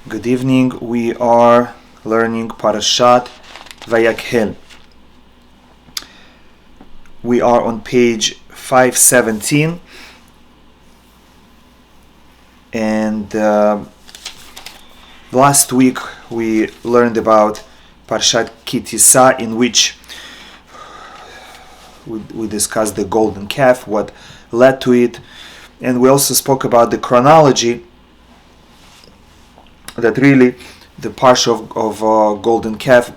Good evening. We are learning Parshat Vayakhel. We are on page 517, and last week we learned about Parshat Kitisa, in which we discussed the golden calf, what led to it, and we also spoke about the chronology, that really the Parsha of golden calf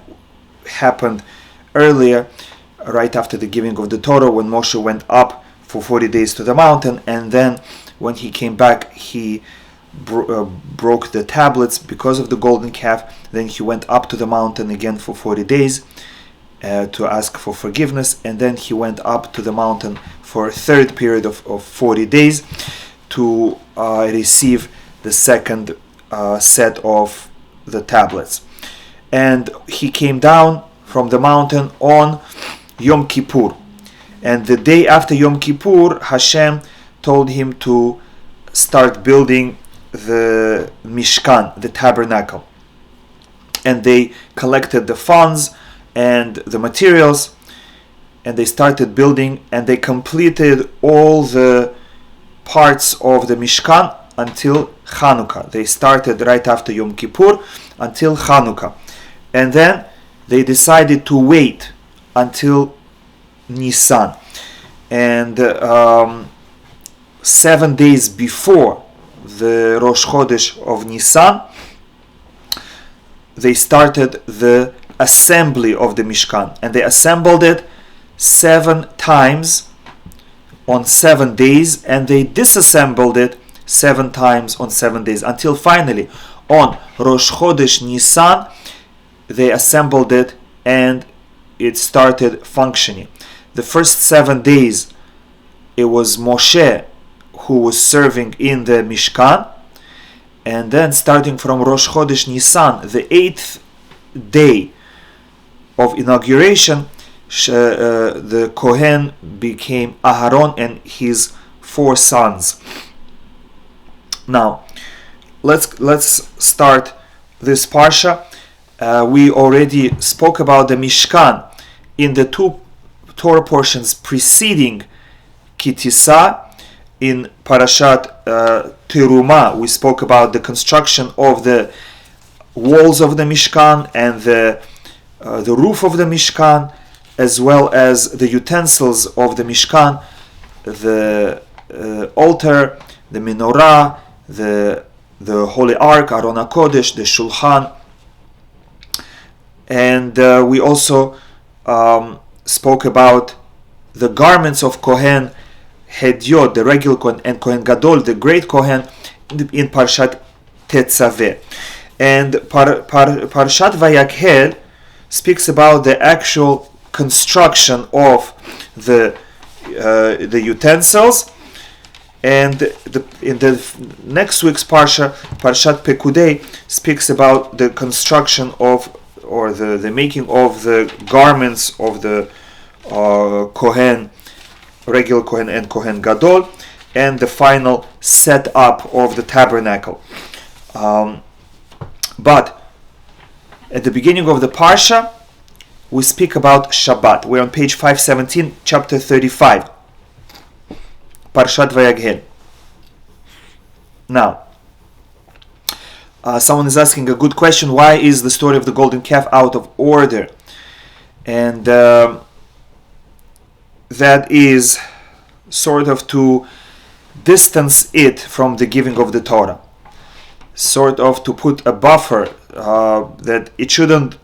happened earlier, right after the giving of the Torah, when Moshe went up for 40 days to the mountain, and then when he came back he broke the tablets because of the golden calf. Then he went up to the mountain again for 40 days to ask for forgiveness, and then he went up to the mountain for a third period of 40 days to receive the second set of the tablets. And he came down from the mountain on Yom Kippur, and the day after Yom Kippur Hashem told him to start building the Mishkan, the tabernacle, and they collected the funds and the materials, and they started building, and they completed all the parts of the Mishkan until Chanukah. They started right after Yom Kippur until Chanukah, and then they decided to wait until Nisan, and 7 days before the Rosh Chodesh of Nisan, they started the assembly of the Mishkan, and they assembled it 7 times on 7 days, and they disassembled it 7 times on 7 days, until finally on Rosh Chodesh Nisan they assembled it and it started functioning. The first 7 days it was Moshe who was serving in the Mishkan, and then starting from Rosh Chodesh Nisan, the 8th day of inauguration, the Kohen became Aharon and his 4 sons. Now, let's start this parsha. We already spoke about the Mishkan in the 2 Torah portions preceding Kitisa. In Parashat Teruma, we spoke about the construction of the walls of the Mishkan and the roof of the Mishkan, as well as the utensils of the Mishkan, the altar, the menorah, the Holy Ark, Aron HaKodesh, the Shulchan. And we also spoke about the garments of Kohen Hedyot, the regular Kohen, and Kohen Gadol, the great Kohen, in Parshat Tetzaveh. And Parshat Vayakhel speaks about the actual construction of the utensils, and in the next week's Parshat Pekudei, speaks about the construction of, or the making of the garments of the Kohen, regular Kohen and Kohen Gadol, and the final setup of the tabernacle. But at the beginning of the Parsha, we speak about Shabbat. We're on page 517, chapter 35, Parshat Vayakhel. Now, someone is asking a good question: why is the story of the golden calf out of order? And that is sort of to distance it from the giving of the Torah, sort of to put a buffer, that it shouldn't,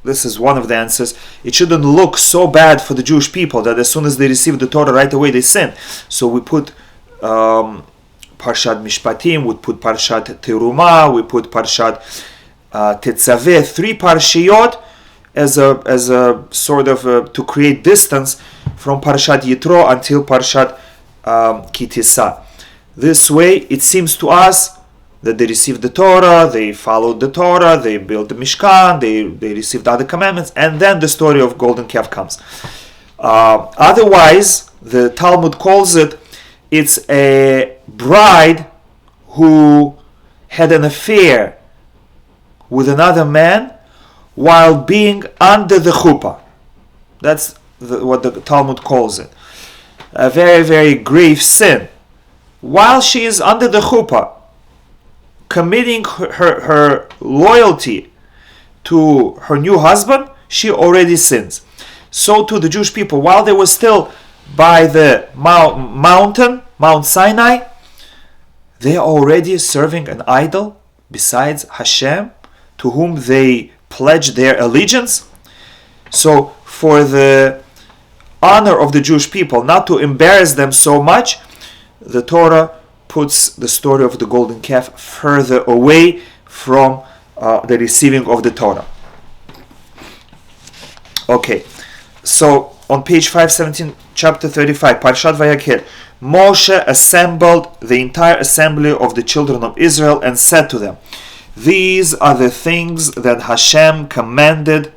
this is one of the answers, it shouldn't look so bad for the Jewish people that as soon as they receive the Torah right away they sin. So we put Parshat Mishpatim, we put Parshat Teruma, we put Parshat Tetzaveh, 3 parshiyot, as a sort of to create distance from Parshat Yitro until Parshat Kitisa. This way, it seems to us that they received the Torah, they followed the Torah, they built the Mishkan, they received other commandments, and then the story of golden calf comes. Otherwise, the Talmud calls it's a bride who had an affair with another man while being under the chuppah. That's what the Talmud calls it. A very, very grave sin. While she is under the chuppah, committing her loyalty to her new husband, she already sins. So too the Jewish people, while they were still by the mountain, Mount Sinai, they are already serving an idol besides Hashem, to whom they pledge their allegiance. So for the honor of the Jewish people, not to embarrass them so much, the Torah puts the story of the golden calf further away from the receiving of the Torah. Okay, so on page 517, chapter 35, Parshat Vayakhel, Moshe assembled the entire assembly of the children of Israel and said to them, "These are the things that Hashem commanded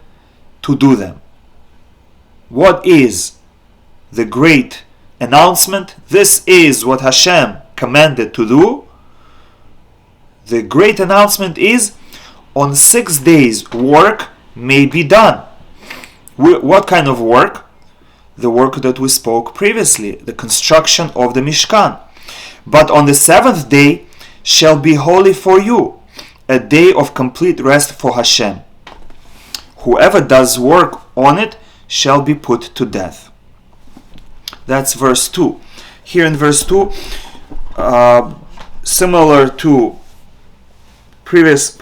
to do them." What is the great announcement? This is what Hashem commanded to do. The great announcement is, on 6 days work may be done. What kind of work? The work that we spoke previously, the construction of the Mishkan. But on the 7th day shall be holy for you, a day of complete rest for Hashem. Whoever does work on it shall be put to death. That's verse 2. Here in verse 2, similar to previous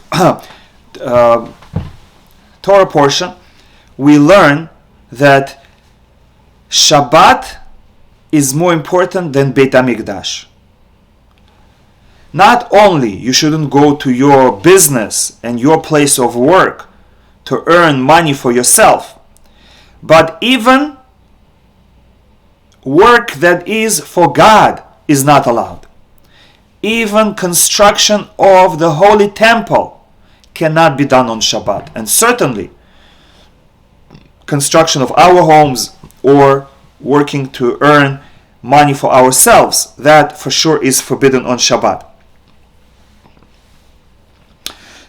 Torah portion, we learn that Shabbat is more important than Beit HaMikdash. Not only you shouldn't go to your business and your place of work to earn money for yourself, but even work that is for God is not allowed. Even construction of the Holy Temple cannot be done on Shabbat. And certainly, construction of our homes or working to earn money for ourselves, that for sure is forbidden on Shabbat.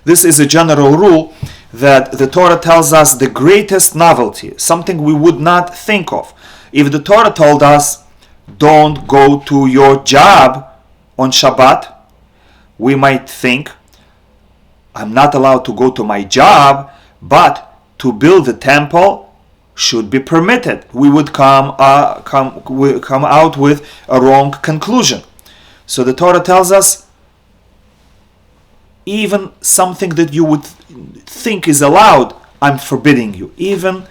This is a general rule that the Torah tells us the greatest novelty, something we would not think of. If the Torah told us, don't go to your job on Shabbat, we might think, I'm not allowed to go to my job, but to build the temple should be permitted. We would come out with a wrong conclusion. So the Torah tells us, even something that you would think is allowed, I'm forbidding you. Even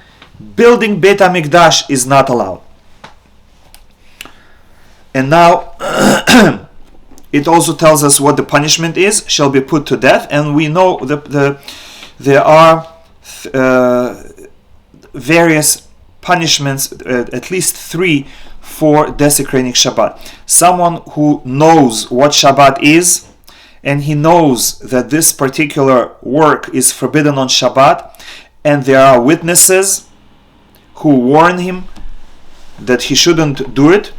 building Beit HaMikdash is not allowed. And now it also tells us what the punishment is, shall be put to death, and we know that there are various punishments, at least 3 for desecrating Shabbat. Someone who knows what Shabbat is, and he knows that this particular work is forbidden on Shabbat, and there are witnesses who warn him that he shouldn't do it,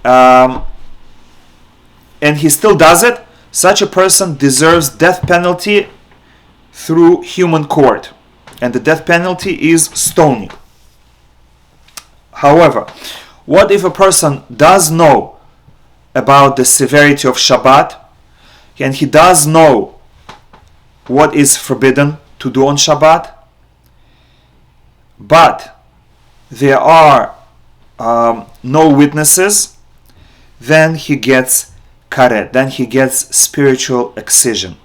and he still does it, such a person deserves death penalty through human court, and the death penalty is stoning. However, what if a person does know about the severity of Shabbat, and he does know what is forbidden to do on Shabbat, but there are no witnesses, then he gets karet, then he gets spiritual excision,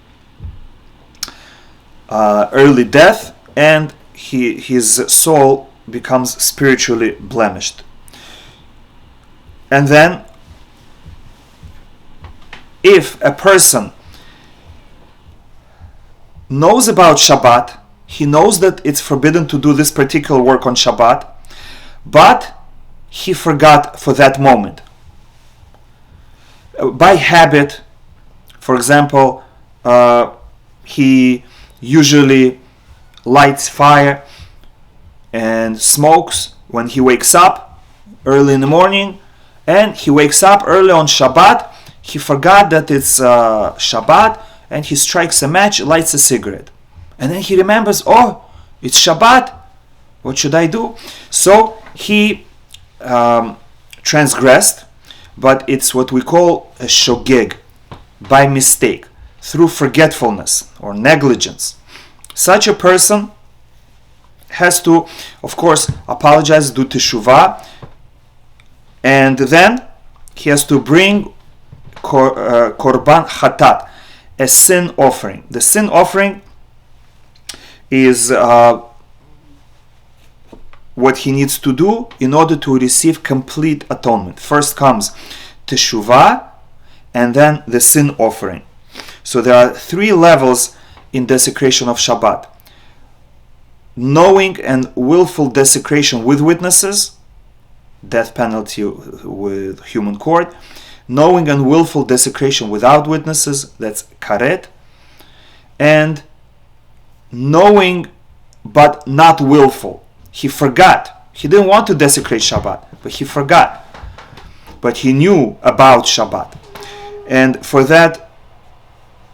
early death, and his soul becomes spiritually blemished. And then, if a person knows about Shabbat, he knows that it's forbidden to do this particular work on Shabbat, but he forgot for that moment. By habit, for example, he usually lights fire and smokes when he wakes up early in the morning, and he wakes up early on Shabbat, he forgot that it's Shabbat, and he strikes a match, lights a cigarette. And then he remembers, oh, it's Shabbat. What should I do? So he transgressed, but it's what we call a shogeg, by mistake, through forgetfulness or negligence. Such a person has to, of course, apologize, do teshuvah, and then he has to bring korban chatat, a sin offering. The sin offering is what he needs to do in order to receive complete atonement. First comes teshuvah, and then the sin offering. So there are 3 levels in desecration of Shabbat: knowing and willful desecration with witnesses, death penalty with human court; knowing and willful desecration without witnesses, that's karet; and knowing but not willful. He forgot. He didn't want to desecrate Shabbat, but he forgot. But he knew about Shabbat. And for that,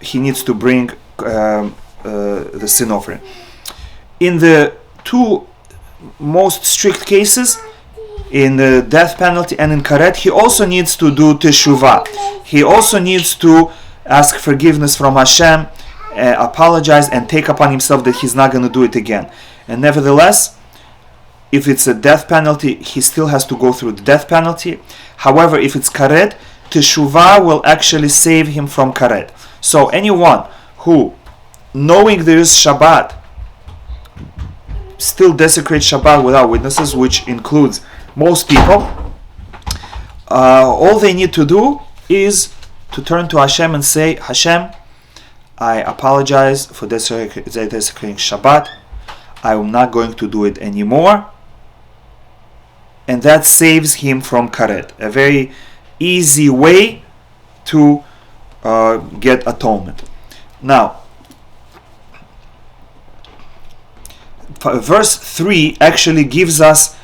he needs to bring the sin offering. In the 2 most strict cases, in the death penalty and in karet, he also needs to do teshuvah. He also needs to ask forgiveness from Hashem, apologize, and take upon himself that he's not going to do it again. And nevertheless, if it's a death penalty, he still has to go through the death penalty. However, if it's karet, teshuvah will actually save him from karet. So anyone who, knowing there is Shabbat, still desecrates Shabbat without witnesses, which includes most people, all they need to do is to turn to Hashem and say, Hashem, I apologize for desecrating Shabbat. I'm not going to do it anymore. And that saves him from karet. A very easy way to get atonement. Now, verse 3 actually gives us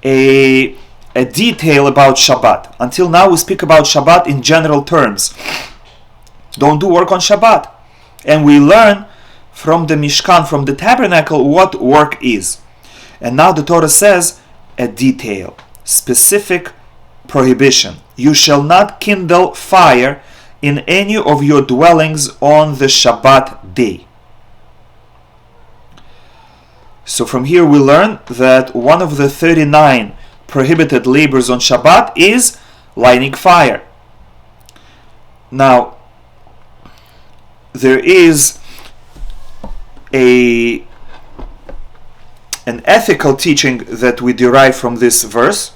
a detail about Shabbat. Until now we speak about Shabbat in general terms. Don't do work on Shabbat. And we learn from the Mishkan, from the tabernacle, what work is. And now the Torah says a detail, specific prohibition. You shall not kindle fire in any of your dwellings on the Shabbat day. So from here we learn that one of the 39 prohibited labors on Shabbat is lighting fire. Now, there is an ethical teaching that we derive from this verse,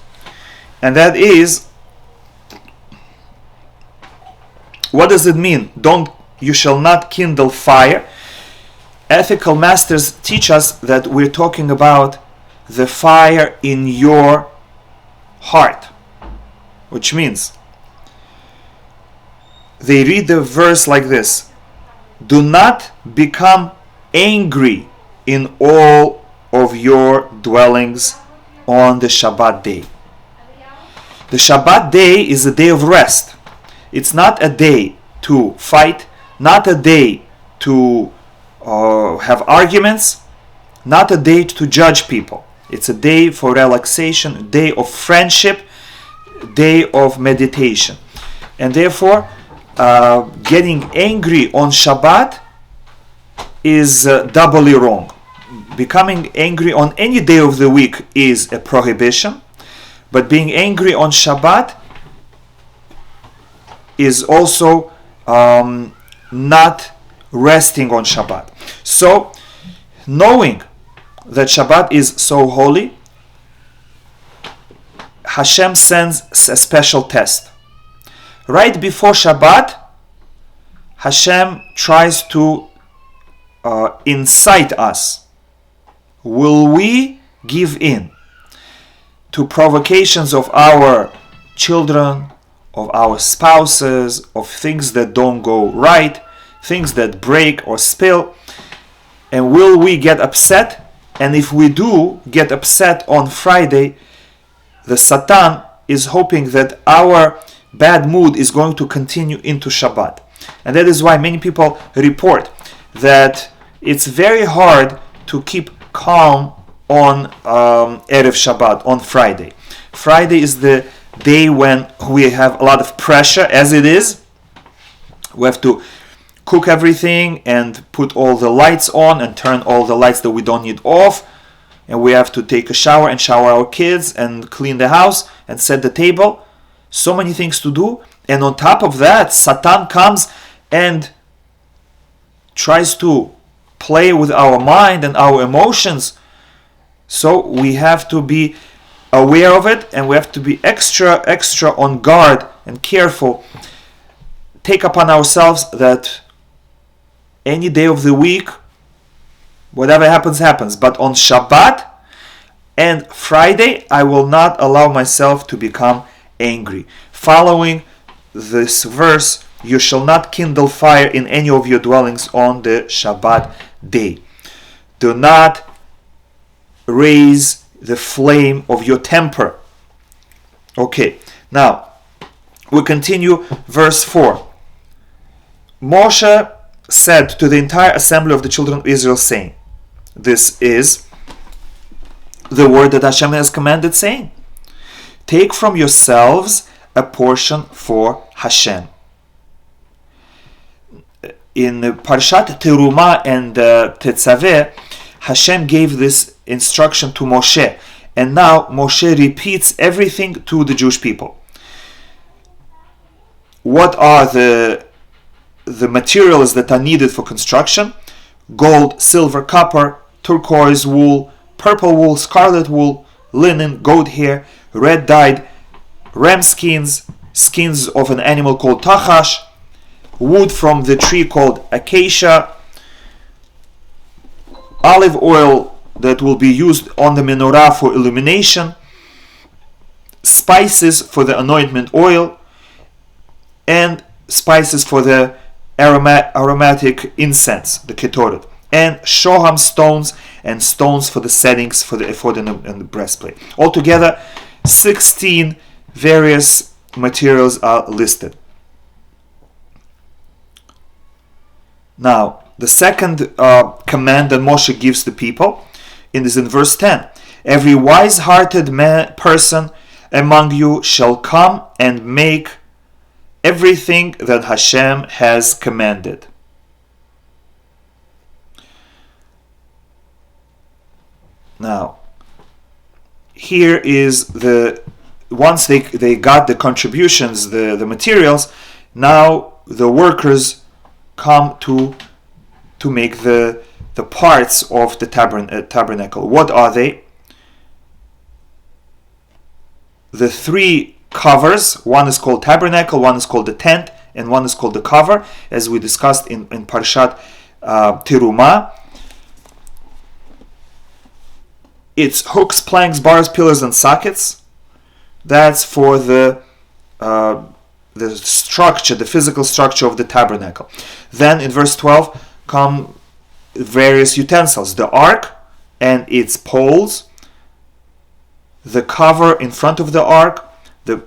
and that is, what does it mean? You shall not kindle fire. Ethical masters teach us that we're talking about the fire in your heart, which means they read the verse like this: do not become angry in all of your dwellings on the Shabbat day. The Shabbat day is a day of rest. It's not a day to fight, not a day to have arguments, not a day to judge people. It's a day for relaxation, a day of friendship, day of meditation. And therefore, getting angry on Shabbat is doubly wrong. Becoming angry on any day of the week is a prohibition, but being angry on Shabbat is also not resting on Shabbat. So, knowing that Shabbat is so holy, Hashem sends a special test. Right before Shabbat, Hashem tries to incite us. Will we give in to provocations of our children, of our spouses, of things that don't go right, things that break or spill? And will we get upset? And if we do get upset on Friday, the Satan is hoping that our bad mood is going to continue into Shabbat. And that is why many people report that It's very hard to keep calm on Erev Shabbat, on Friday. Friday is the day when we have a lot of pressure, as it is. We have to cook everything and put all the lights on and turn all the lights that we don't need off. And we have to take a shower and shower our kids and clean the house and set the table. So many things to do. And on top of that, Satan comes and tries to play with our mind and our emotions. So we have to be aware of it, and we have to be extra on guard and careful. Take upon ourselves that any day of the week, whatever happens, but on Shabbat and Friday, I will not allow myself to become angry. Following this verse, you shall not kindle fire in any of your dwellings on the Shabbat day. Do not raise the flame of your temper. Okay, now we continue verse 4. Moshe said to the entire assembly of the children of Israel, saying, this is the word that Hashem has commanded, saying, take from yourselves a portion for Hashem. In Parshat Teruma and Tetzaveh, Hashem gave this instruction to Moshe, and now Moshe repeats everything to the Jewish people. What are the materials that are needed for construction? Gold, silver, copper, turquoise wool, purple wool, scarlet wool, linen, goat hair, red dyed ram skins, skins of an animal called tachash, wood from the tree called acacia, olive oil that will be used on the menorah for illumination, spices for the anointment oil, and spices for the aromatic incense, the ketoret, and shoham stones and stones for the settings for the ephod and the breastplate. Altogether, 16 various materials are listed. Now, the second command that Moshe gives the people is in verse 10. Every wise-hearted person among you shall come and make everything that Hashem has commanded. Now, here is once they got the contributions, the materials, now the workers come to make the parts of the tabernacle. What are they? The three covers. One is called tabernacle, one is called the tent, and one is called the cover, as we discussed in Parshat Teruma. It's hooks, planks, bars, pillars, and sockets. That's for the structure, the physical structure of the tabernacle. Then in verse 12 come various utensils: the ark and its poles, the cover in front of the ark, the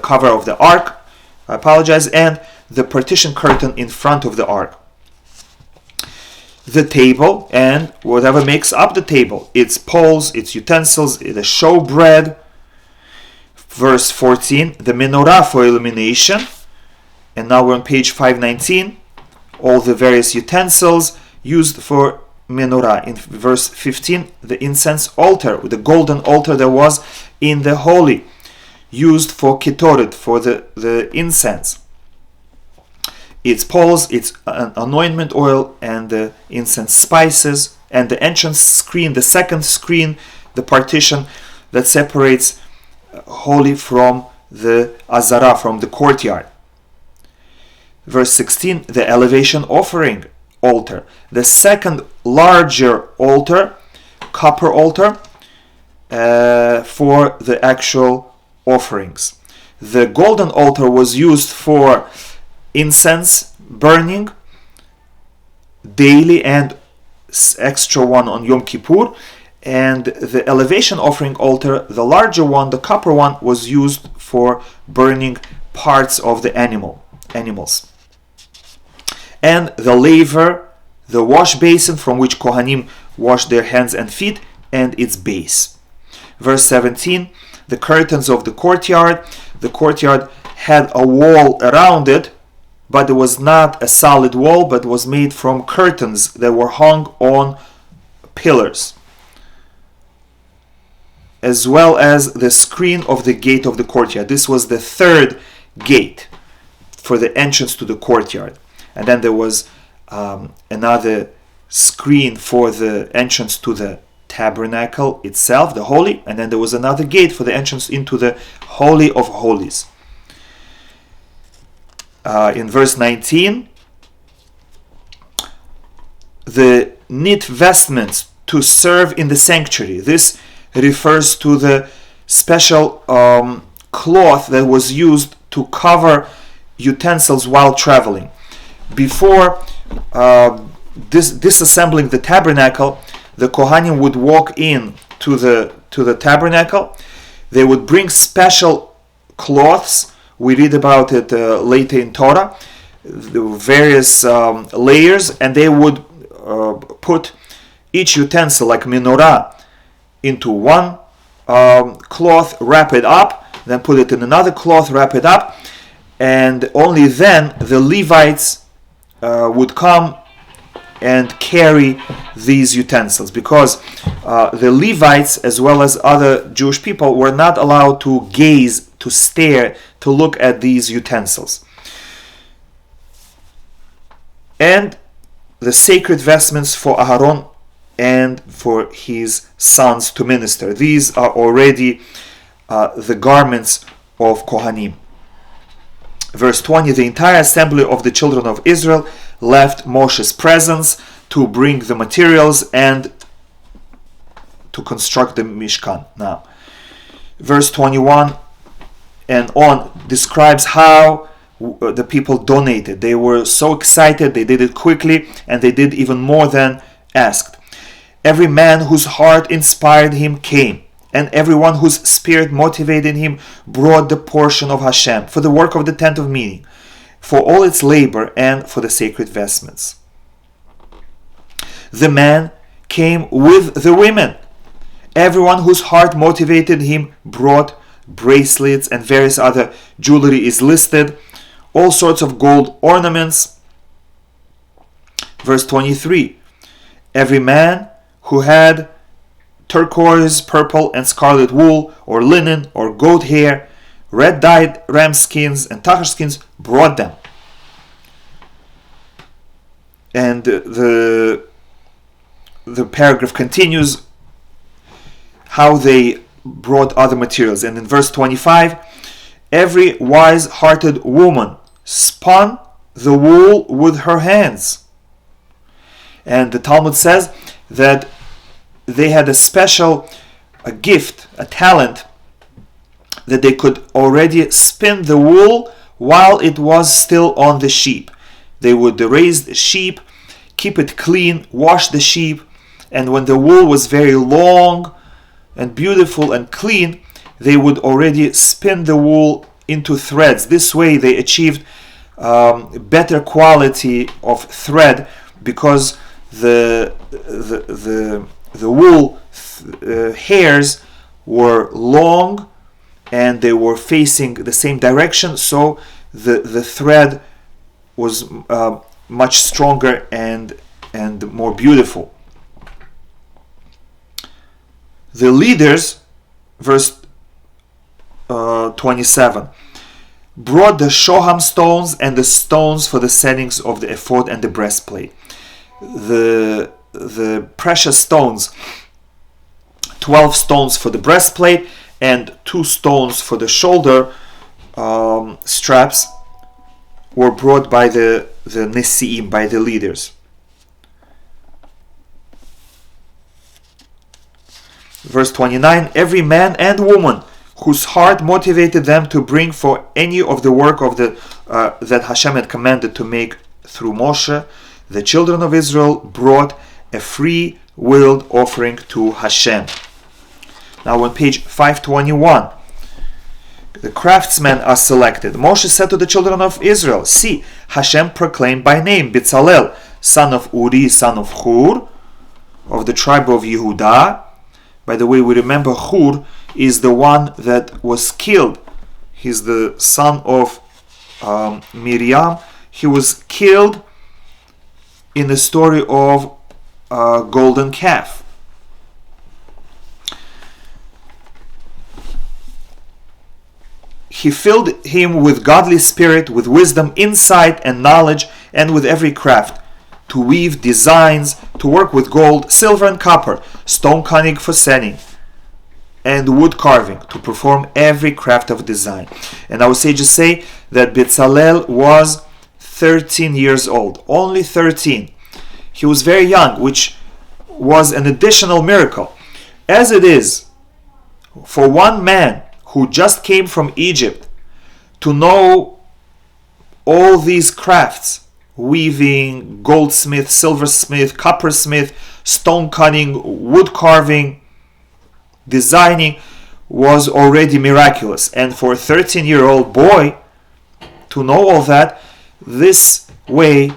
cover of the ark, I apologize, and the partition curtain in front of the ark. The table and whatever makes up the table, its poles, its utensils, the showbread. Verse 14, the menorah for illumination. And now we're on page 519. All the various utensils used for menorah. In verse 15, the incense altar, the golden altar that was in the holy, used for ketoret, for the incense. Its poles, its anointment oil, and the incense spices, and the entrance screen, the second screen, the partition that separates holy from the azara, from the courtyard. Verse 16, the elevation offering altar, the second larger altar, copper altar, for the actual offerings. The golden altar was used for incense burning daily and extra one on Yom Kippur, and the elevation offering altar, the larger one, the copper one, was used for burning parts of the animals. And the laver, the wash basin from which Kohanim wash their hands and feet, and its base. Verse 17, the curtains of the courtyard. The courtyard had a wall around it, but it was not a solid wall, but was made from curtains that were hung on pillars, as well as the screen of the gate of the courtyard. This was the third gate for the entrance to the courtyard. And then there was another screen for the entrance to the tabernacle itself, the holy, and then there was another gate for the entrance into the Holy of Holies. In verse 19, the knit vestments to serve in the sanctuary. This refers to the special cloth that was used to cover utensils while traveling. Before disassembling the tabernacle, the Kohanim would walk in to the tabernacle. They would bring special cloths. We read about it later in Torah, the various layers, and they would put each utensil, like menorah, into one cloth, wrap it up, then put it in another cloth, wrap it up, and only then the Levites would come and carry these utensils, because the Levites, as well as other Jewish people, were not allowed to gaze, to stare, to look at these utensils. And the sacred vestments for Aaron and for his sons to minister. These are already the garments of Kohanim. Verse 20, the entire assembly of the children of Israel left Moshe's presence to bring the materials and to construct the Mishkan. Now, verse 21 and on describes how the people donated. They were so excited, they did it quickly, and they did even more than asked. Every man whose heart inspired him came, and everyone whose spirit motivated him brought the portion of Hashem for the work of the tent of meeting, for all its labor, and for the sacred vestments. The man came with the women. Everyone whose heart motivated him brought bracelets, and various other jewelry is listed, all sorts of gold ornaments. Verse 23, every man who had turquoise, purple, and scarlet wool, or linen, or goat hair, red dyed ram skins, and tahar skins, brought them. And the paragraph continues how they brought other materials. And in verse 25, every wise-hearted woman spun the wool with her hands. And the Talmud says that they had a special gift, a talent, that they could already spin the wool while it was still on the sheep. They would raise the sheep, keep it clean, wash the sheep, and when the wool was very long and beautiful and clean, they would already spin the wool into threads. This way they achieved better quality of thread, because the wool hairs were long and they were facing the same direction, so the thread was much stronger and more beautiful. The leaders, verse 27, brought the shoham stones and the stones for the settings of the ephod and the breastplate. The precious stones, 12 stones for the breastplate and 2 stones for the shoulder straps, were brought by the Nesi'im, by the leaders. Verse 29, every man and woman whose heart motivated them to bring for any of the work of that Hashem had commanded to make through Moshe, the children of Israel brought a free-willed offering to Hashem. Now on page 521, the craftsmen are selected. Moshe said to the children of Israel, see, Hashem proclaimed by name, Bitzalel, son of Uri, son of Hur, of the tribe of Yehudah. By the way, we remember Hur is the one that was killed. He's the son of Miriam. He was killed in the story of golden calf. He filled him with godly spirit, with wisdom, insight, and knowledge, and with every craft, to weave designs, to work with gold, silver, and copper, stone cutting for setting, and wood carving, to perform every craft of design. And our sages say that Bezalel was 13 years old, only 13. He was very young, which was an additional miracle. As it is, for one man who just came from Egypt to know all these crafts, weaving, goldsmith, silversmith, coppersmith, stone cutting, wood carving, designing, was already miraculous. And for a 13-year-old boy to know all that, this way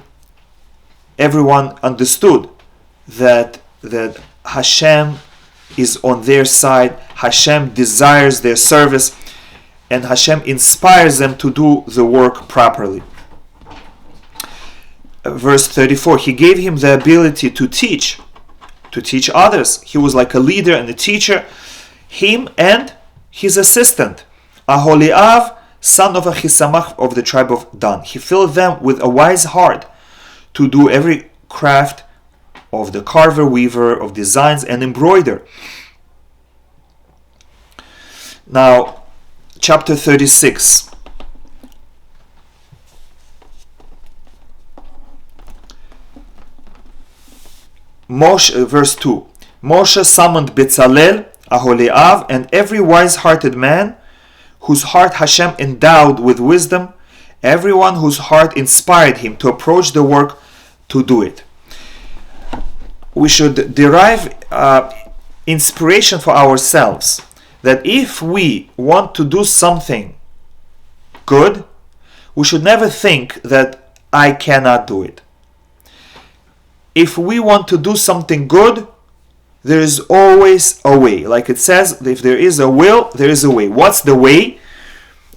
everyone understood that Hashem is on their side. Hashem desires their service, and Hashem inspires them to do the work properly. Verse 34, he gave him the ability to teach others. He was like a leader and a teacher. Him and his assistant, Aholiav, son of Achisamach of the tribe of Dan. He filled them with a wise heart to do every craft of the carver, weaver, of designs, and embroider. Now, chapter 36. Moshe, verse 2. Moshe summoned Bezalel, Aholiav, and every wise-hearted man whose heart Hashem endowed with wisdom, everyone whose heart inspired him to approach the work to do it. We should derive inspiration for ourselves, that if we want to do something good, we should never think that I cannot do it. If we want to do something good, there is always a way. Like it says, if there is a will, there is a way. What's the way?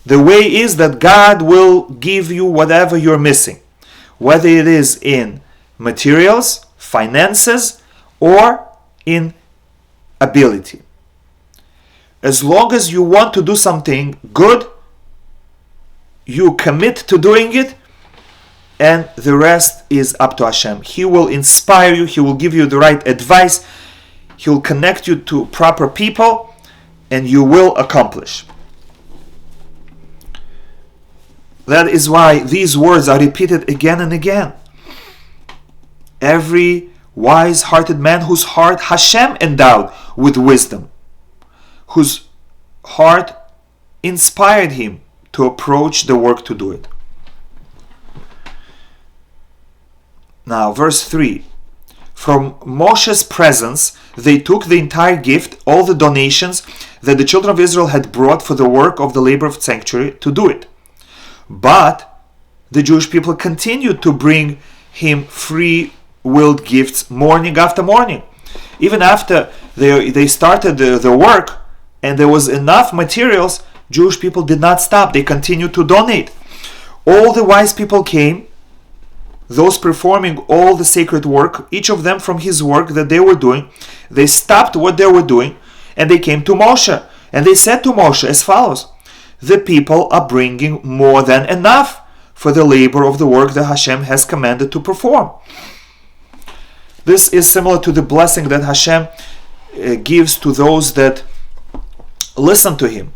The way is that God will give you whatever you're missing, whether it is in materials, finances, or in ability. As long as you want to do something good, you commit to doing it, and the rest is up to Hashem. He will inspire you, He will give you the right advice, He will connect you to proper people, and you will accomplish. That is why these words are repeated again and again. Every wise-hearted man whose heart Hashem endowed with wisdom, whose heart inspired him to approach the work to do it. Now, verse 3. From Moshe's presence, they took the entire gift, all the donations that the children of Israel had brought for the work of the labor of sanctuary to do it. But the Jewish people continued to bring him free-willed gifts morning after morning. Even after they started the work and there was enough materials, Jewish people did not stop. They continued to donate. All the wise people came, those performing all the sacred work, each of them from his work that they were doing. They stopped what they were doing and they came to Moshe. And they said to Moshe as follows: the people are bringing more than enough for the labor of the work that Hashem has commanded to perform. This is similar to the blessing that Hashem gives to those that listen to Him.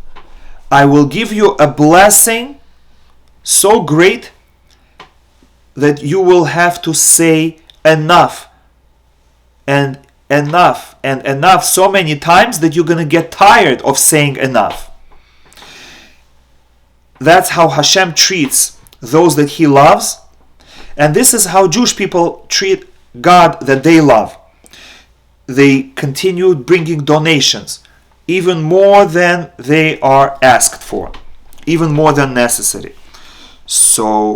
I will give you a blessing so great that you will have to say enough and enough and enough so many times that you're going to get tired of saying enough. That's how Hashem treats those that He loves, and this is how Jewish people treat God that they love. They continued bringing donations, even more than they are asked for, even more than necessary. So